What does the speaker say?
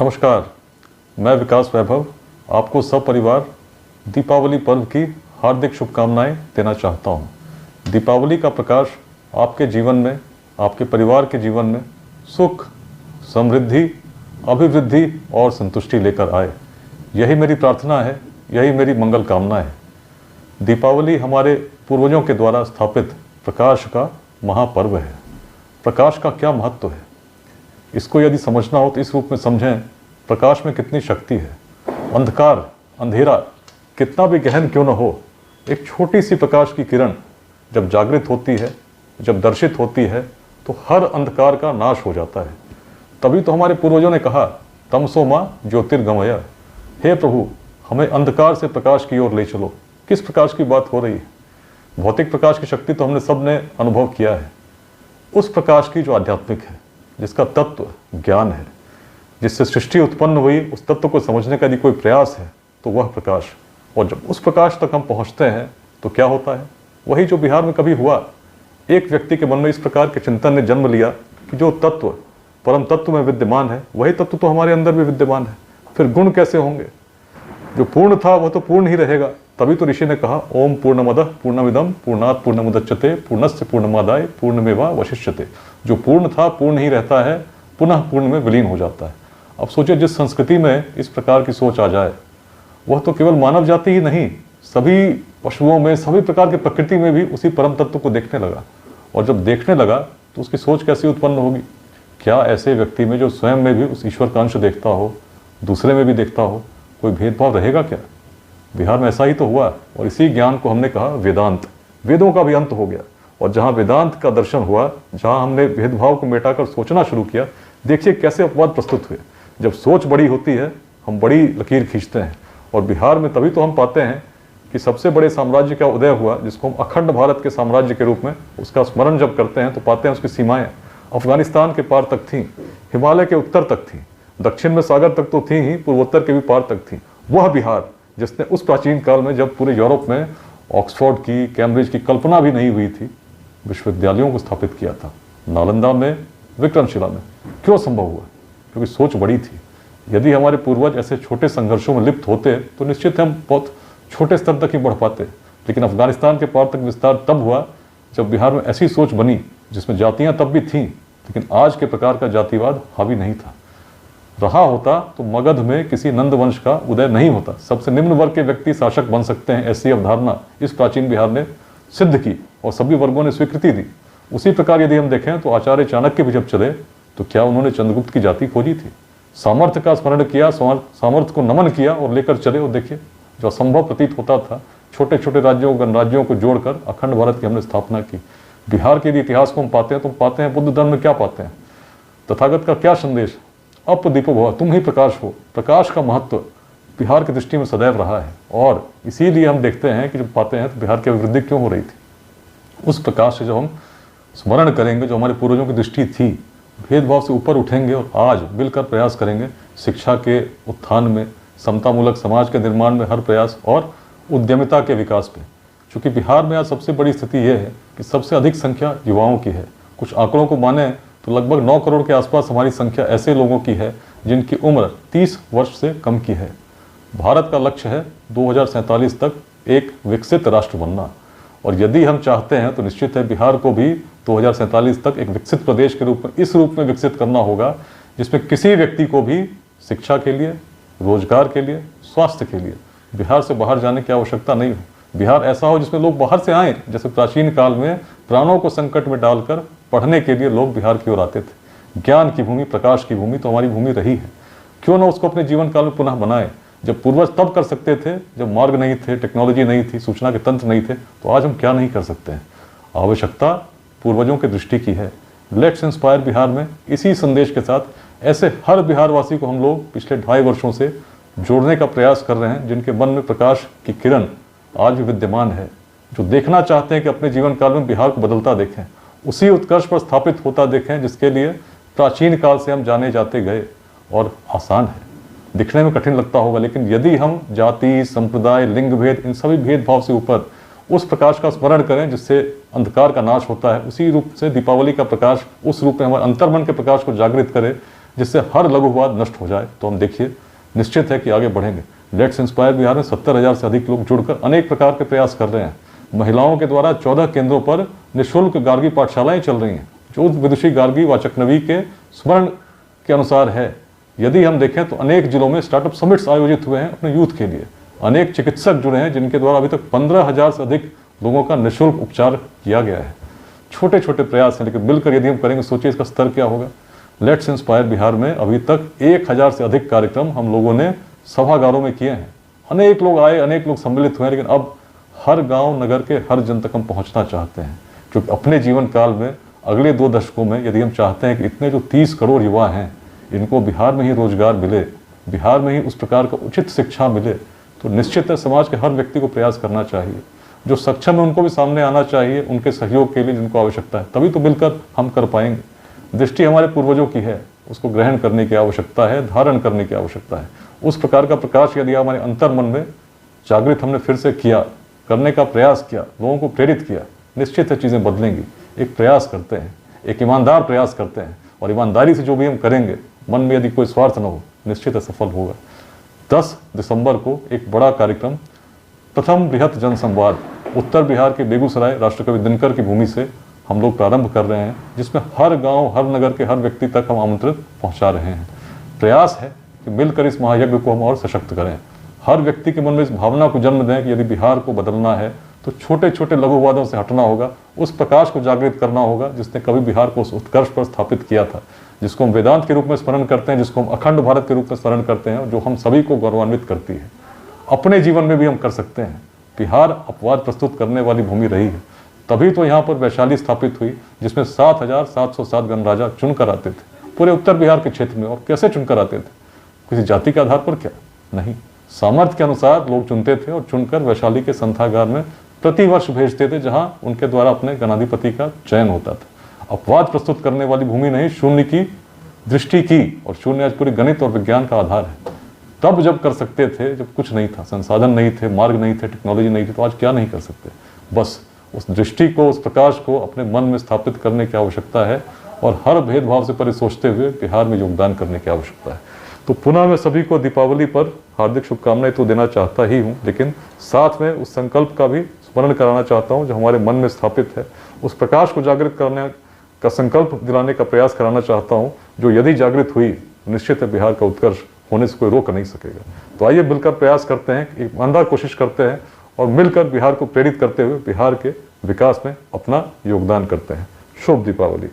नमस्कार, मैं विकास वैभव आपको सपरिवार दीपावली पर्व की हार्दिक शुभकामनाएं देना चाहता हूं। दीपावली का प्रकाश आपके जीवन में, आपके परिवार के जीवन में सुख, समृद्धि, अभिवृद्धि और संतुष्टि लेकर आए। यही मेरी प्रार्थना है, यही मेरी मंगल कामना है। दीपावली हमारे पूर्वजों के द्वारा स्थापित प्रकाश का महापर्व है। प्रकाश का क्या महत्व है, इसको यदि समझना हो तो इस रूप में समझें, प्रकाश में कितनी शक्ति है। अंधकार, अंधेरा कितना भी गहन क्यों न हो, एक छोटी सी प्रकाश की किरण जब जागृत होती है, जब दर्शित होती है, तो हर अंधकार का नाश हो जाता है। तभी तो हमारे पूर्वजों ने कहा, तमसो मां ज्योतिर्गमय। हे प्रभु, हमें अंधकार से प्रकाश की ओर ले चलो। किस प्रकाश की बात हो रही है? भौतिक प्रकाश की शक्ति तो हमने सब ने अनुभव किया है। उस प्रकाश की जो आध्यात्मिक है, जिसका तत्व ज्ञान है, जिससे सृष्टि उत्पन्न हुई, उस तत्व को समझने का यदि कोई प्रयास है तो वह प्रकाश। और जब उस प्रकाश तक हम पहुंचते हैं तो क्या होता है? वही जो बिहार में कभी हुआ। एक व्यक्ति के मन में इस प्रकार के चिंतन ने जन्म लिया कि जो तत्व परम तत्व में विद्यमान है, वही तत्व तो हमारे अंदर भी विद्यमान है। फिर गुण कैसे होंगे? जो पूर्ण था वह तो पूर्ण ही रहेगा। तभी तो ऋषि ने कहा, ओम पूर्णमदः पूर्णमिदं पूर्णात् पूर्णमुदच्यते पूर्णस्य पूर्णमादाय पूर्णमेवावशिष्यते। जो पूर्ण था पूर्ण ही रहता है, पुनः पूर्ण में विलीन हो जाता है। अब सोचिए, जिस संस्कृति में इस प्रकार की सोच आ जाए, वह तो केवल मानव जाति ही नहीं, सभी पशुओं में, सभी प्रकार की प्रकृति में भी उसी परम तत्व को देखने लगा। और जब देखने लगा तो उसकी सोच कैसी उत्पन्न होगी? क्या ऐसे व्यक्ति में जो स्वयं में भी उस ईश्वर का अंश देखता हो, दूसरे में भी देखता हो, कोई भेदभाव रहेगा क्या? बिहार में ऐसा ही तो हुआ। और इसी ज्ञान को हमने कहा वेदांत। वेदों का भी अंत हो गया। और जहाँ वेदांत का दर्शन हुआ, जहाँ हमने भेदभाव को मिटाकर सोचना शुरू किया, देखिए कैसे अपवाद प्रस्तुत हुए। जब सोच बड़ी होती है, हम बड़ी लकीर खींचते हैं। और बिहार में तभी तो हम पाते हैं कि सबसे बड़े साम्राज्य का उदय हुआ, जिसको हम अखंड भारत के साम्राज्य के रूप में उसका स्मरण जब करते हैं तो पाते हैं उसकी सीमाएं अफगानिस्तान के पार तक थीं, हिमालय के उत्तर तक थीं, दक्षिण में सागर तक तो थी ही, पूर्वोत्तर के भी पार तक थी। वह बिहार जिसने उस प्राचीन काल में, जब पूरे यूरोप में ऑक्सफोर्ड की, कैम्ब्रिज की कल्पना भी नहीं हुई थी, विश्वविद्यालयों को स्थापित किया था। नालंदा में, विक्रमशिला में। क्यों संभव हुआ? क्योंकि सोच बड़ी थी। यदि हमारे पूर्वज ऐसे छोटे संघर्षों में लिप्त होते तो निश्चित हम बहुत छोटे स्तर तक ही बढ़ पाते। लेकिन अफगानिस्तान के पार तक विस्तार तब हुआ जब बिहार में ऐसी सोच बनी, जिसमें जातियां तब भी थीं, लेकिन आज के प्रकार का जातिवाद हावी नहीं था। रहा होता तो मगध में किसी नंद वंश का उदय नहीं होता। सबसे निम्न वर्ग के व्यक्ति शासक बन सकते हैं, ऐसी अवधारणा इस प्राचीन बिहार ने सिद्ध की और सभी वर्गों ने स्वीकृति दी। उसी प्रकार यदि हम देखें तो आचार्य चाणक्य भी जब चले तो क्या उन्होंने चंद्रगुप्त की जाति खोजी थी? सामर्थ्य का स्मरण किया, सामर्थ्य को नमन किया और लेकर चले। और देखिए, जो असंभव प्रतीत होता था, छोटे छोटे राज्यों, गणराज्यों को जोड़कर अखंड भारत की हमने स्थापना की। बिहार के इतिहास को हम पाते हैं तो पाते हैं बुद्ध धर्म में क्या पाते हैं? तथागत का क्या संदेश? अप दीपो भव, तुम ही प्रकाश हो। प्रकाश का महत्व बिहार की दृष्टि में सदैव रहा है। और इसीलिए हम देखते हैं कि जब पाते हैं तो बिहार की अभिवृद्धि क्यों हो रही थी। उस प्रकाश से जब हम स्मरण करेंगे, जो हमारे पूर्वजों की दृष्टि थी, भेदभाव से ऊपर उठेंगे और आज मिलकर प्रयास करेंगे शिक्षा के उत्थान में, समतामूलक समाज के निर्माण में हर प्रयास और उद्यमिता के विकास पे। चूँकि बिहार में आज सबसे बड़ी स्थिति यह है कि सबसे अधिक संख्या युवाओं की है। कुछ आंकड़ों को माने तो लगभग 9 करोड़ के आसपास हमारी संख्या ऐसे लोगों की है जिनकी उम्र 30 वर्ष से कम की है। भारत का लक्ष्य है 2047 तक एक विकसित राष्ट्र बनना। और यदि हम चाहते हैं तो निश्चित है बिहार को भी 2047 तक एक विकसित प्रदेश के रूप में, इस रूप में विकसित करना होगा जिसमें किसी व्यक्ति को भी शिक्षा के लिए, रोजगार के लिए, स्वास्थ्य के लिए बिहार से बाहर जाने की आवश्यकता नहीं हो। बिहार ऐसा हो जिसमें लोग बाहर से आएँ, जैसे प्राचीन काल में प्राणों को संकट में डालकर पढ़ने के लिए लोग बिहार की ओर आते थे। ज्ञान की भूमि, प्रकाश की भूमि तो हमारी भूमि रही है। क्यों ना उसको अपने जीवन काल में पुनः बनाए। जब पूर्वज तब कर सकते थे, जब मार्ग नहीं थे, टेक्नोलॉजी नहीं थी, सूचना के तंत्र नहीं थे, तो आज हम क्या नहीं कर सकते हैं। आवश्यकता पूर्वजों की दृष्टि की है। लेट्स इंस्पायर बिहार में इसी संदेश के साथ ऐसे हर बिहारवासी को हम लोग पिछले 2.5 वर्षों से जोड़ने का प्रयास कर रहे हैं, जिनके मन में प्रकाश की किरण आज भी विद्यमान है, जो देखना चाहते हैं कि अपने जीवन काल में बिहार को बदलता देखें, उसी उत्कर्ष पर स्थापित होता देखें जिसके लिए प्राचीन काल से हम जाने जाते गए। और आसान है, दिखने में कठिन लगता होगा, लेकिन यदि हम जाति, संप्रदाय, लिंग भेद, इन सभी भेदभाव से ऊपर उस प्रकाश का स्मरण करें जिससे अंधकार का नाश होता है, उसी रूप से दीपावली का प्रकाश उस रूप में हमारे अंतर्मन के प्रकाश को जागृत करे जिससे हर लघुवाद नष्ट हो जाए, तो हम देखिए निश्चित है कि आगे बढ़ेंगे। लेट्स इंस्पायर बिहार में 70,000 से अधिक लोग जुड़कर अनेक प्रकार के प्रयास कर रहे हैं। महिलाओं के द्वारा 14 केंद्रों पर निःशुल्क गार्गी पाठशालाएं चल रही हैं, जो विदुषी गार्गी वाचकनवी के स्मरण के अनुसार है। यदि हम देखें तो अनेक जिलों में स्टार्टअप समिट्स आयोजित हुए हैं अपने यूथ के लिए। अनेक चिकित्सक जुड़े हैं जिनके द्वारा अभी तक 15,000 से अधिक लोगों का निःशुल्क उपचार किया गया है। छोटे छोटे प्रयास हैं, लेकिन मिलकर यदि हम करेंगे, सोचिए इसका स्तर क्या होगा। लेट्स इंस्पायर बिहार में अभी तक 1,000 से अधिक कार्यक्रम हम लोगों ने सभागारों में किए हैं। अनेक लोग आए, अनेक लोग सम्मिलित हुए, लेकिन अब हर गांव नगर के हर जन तक हम पहुंचना चाहते हैं, क्योंकि अपने जीवन काल में अगले 2 दशकों में यदि हम चाहते हैं कि इतने जो 30 करोड़ युवा हैं इनको बिहार में ही रोजगार मिले, बिहार में ही उस प्रकार का उचित शिक्षा मिले, तो निश्चित है समाज के हर व्यक्ति को प्रयास करना चाहिए। जो सक्षम है उनको भी सामने आना चाहिए उनके सहयोग के लिए जिनको आवश्यकता है, तभी तो मिलकर हम कर पाएंगे। दृष्टि हमारे पूर्वजों की है, उसको ग्रहण करने की आवश्यकता है, धारण करने की आवश्यकता है। उस प्रकार का प्रकाश यदि हमारे अंतर मन में जागृत हमने फिर से किया, करने का प्रयास किया, लोगों को प्रेरित किया, निश्चित है चीज़ें बदलेंगी। एक प्रयास करते हैं, एक ईमानदार प्रयास करते हैं, और ईमानदारी से जो भी हम करेंगे, मन में यदि कोई स्वार्थ न हो, निश्चित है सफल होगा। 10 दिसंबर को एक बड़ा कार्यक्रम, प्रथम बृहत जनसंवाद उत्तर बिहार के बेगूसराय राष्ट्रकवि दिनकर की भूमि से हम लोग प्रारंभ कर रहे हैं, जिसमें हर गांव, हर नगर के हर व्यक्ति तक हम आमंत्रित पहुंचा रहे हैं। प्रयास है कि मिलकर इस महायज्ञ को हम और सशक्त करें। हर व्यक्ति के मन में इस भावना को जन्म दें कि यदि बिहार को बदलना है तो छोटे छोटे लघुवादों से हटना होगा, उस प्रकाश को जागृत करना होगा जिसने कभी बिहार को उस उत्कर्ष पर स्थापित किया था, जिसको हम वेदांत के रूप में स्मरण करते हैं, जिसको हम अखंड भारत के रूप में स्मरण करते हैं, जो हम सभी को गौरवान्वित करती है। अपने जीवन में भी हम कर सकते हैं। बिहार अपवाद प्रस्तुत करने वाली भूमि रही है, तभी तो यहाँ पर वैशाली स्थापित हुई, जिसमें 7,707 गणराजा चुनकर आते थे पूरे उत्तर बिहार के क्षेत्र में। और कैसे चुनकर आते थे? किसी जाति के आधार पर क्या? नहीं, सामर्थ्य के अनुसार लोग चुनते थे और चुनकर वैशाली के संथागार में प्रतिवर्ष भेजते थे, जहां उनके द्वारा अपने गणाधिपति का चयन होता था। अपवाद प्रस्तुत करने वाली भूमि नहीं, शून्य की दृष्टि की, और शून्य आज पूरी गणित और विज्ञान का आधार है। तब जब कर सकते थे, जब कुछ नहीं था, संसाधन नहीं थे, मार्ग नहीं थे, टेक्नोलॉजी नहीं थी, तो आज क्या नहीं कर सकते? बस उस दृष्टि को, उस प्रकाश को अपने मन में स्थापित करने की आवश्यकता है, और हर भेदभाव से परे सोचते हुए बिहार में योगदान करने की आवश्यकता है। तो पुनः मैं सभी को दीपावली पर हार्दिक शुभकामनाएं तो देना चाहता ही हूँ, लेकिन साथ में उस संकल्प का भी स्मरण कराना चाहता हूँ जो हमारे मन में स्थापित है। उस प्रकाश को जागृत करने का संकल्प दिलाने का प्रयास कराना चाहता हूँ, जो यदि जागृत हुई निश्चित है बिहार का उत्कर्ष होने से कोई रोक नहीं सकेगा। तो आइए मिलकर प्रयास करते हैं, एक ईमानदार कोशिश करते हैं, और मिलकर बिहार को प्रेरित करते हुए बिहार के विकास में अपना योगदान करते हैं। शुभ दीपावली।